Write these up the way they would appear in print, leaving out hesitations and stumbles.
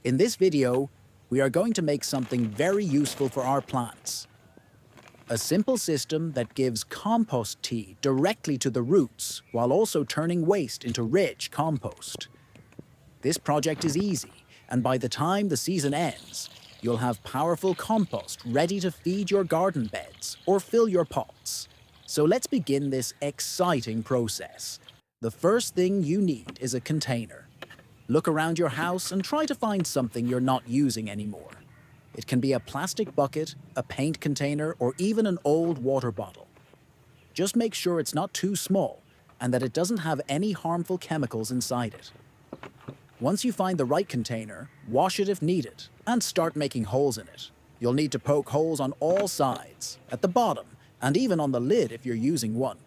In this video, we are going to make something very useful for our plants. A simple system that gives compost tea directly to the roots while also turning waste into rich compost. This project is easy, and by the time the season ends, you'll have powerful compost ready to feed your garden beds or fill your pots. So let's begin this exciting process. The first thing you need is a container. Look around your house and try to find something you're not using anymore. It can be a plastic bucket, a paint container, or even an old water bottle. Just make sure it's not too small and that it doesn't have any harmful chemicals inside it. Once you find the right container, wash it if needed and start making holes in it. You'll need to poke holes on all sides, at the bottom, and even on the lid if you're using one.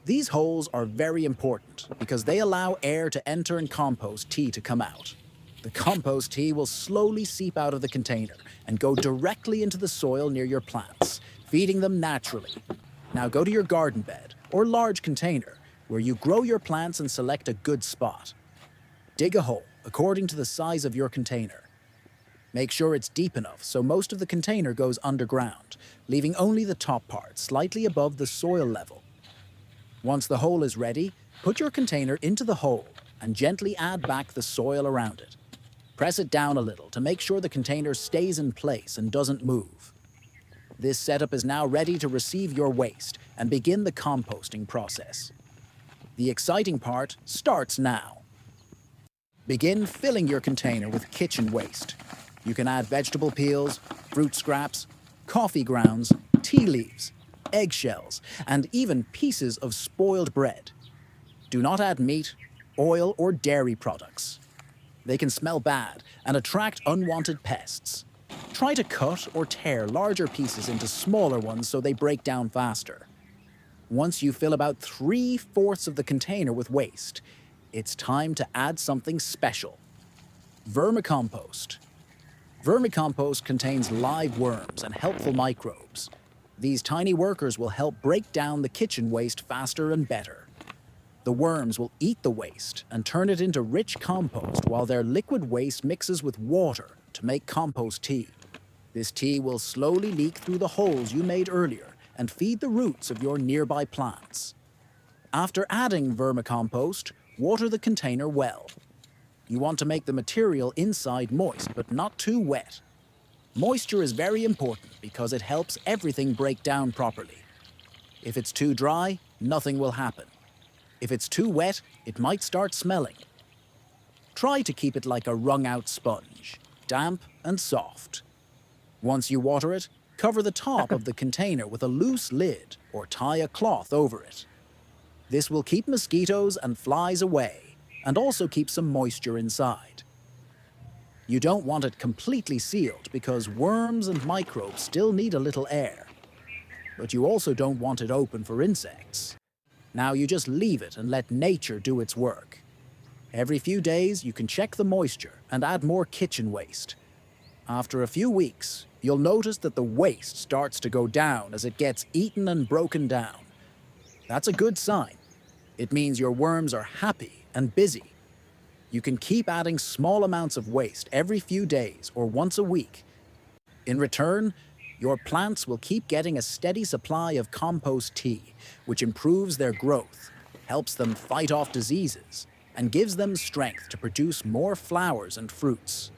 These holes are very important because they allow air to enter and compost tea to come out. The compost tea will slowly seep out of the container and go directly into the soil near your plants, feeding them naturally. Now go to your garden bed or large container where you grow your plants and select a good spot. Dig a hole according to the size of your container. Make sure it's deep enough so most of the container goes underground, leaving only the top part slightly above the soil level. Once the hole is ready, put your container into the hole and gently add back the soil around it. Press it down a little to make sure the container stays in place and doesn't move. This setup is now ready to receive your waste and begin the composting process. The exciting part starts now. Begin filling your container with kitchen waste. You can add vegetable peels, fruit scraps, coffee grounds, tea leaves, eggshells, and even pieces of spoiled bread. Do not add meat, oil, or dairy products. They can smell bad and attract unwanted pests. Try to cut or tear larger pieces into smaller ones so they break down faster. Once you fill about 3/4 of the container with waste, it's time to add something special. Vermicompost. Vermicompost contains live worms and helpful microbes. These tiny workers will help break down the kitchen waste faster and better. The worms will eat the waste and turn it into rich compost while their liquid waste mixes with water to make compost tea. This tea will slowly leak through the holes you made earlier and feed the roots of your nearby plants. After adding vermicompost, water the container well. You want to make the material inside moist but not too wet. Moisture is very important because it helps everything break down properly. If it's too dry, nothing will happen. If it's too wet, it might start smelling. Try to keep it like a wrung-out sponge, damp and soft. Once you water it, cover the top of the container with a loose lid or tie a cloth over it. This will keep mosquitoes and flies away and also keep some moisture inside. You don't want it completely sealed because worms and microbes still need a little air. But you also don't want it open for insects. Now you just leave it and let nature do its work. Every few days you can check the moisture and add more kitchen waste. After a few weeks, you'll notice that the waste starts to go down as it gets eaten and broken down. That's a good sign. It means your worms are happy and busy. You can keep adding small amounts of waste every few days or once a week. In return, your plants will keep getting a steady supply of compost tea, which improves their growth, helps them fight off diseases, and gives them strength to produce more flowers and fruits.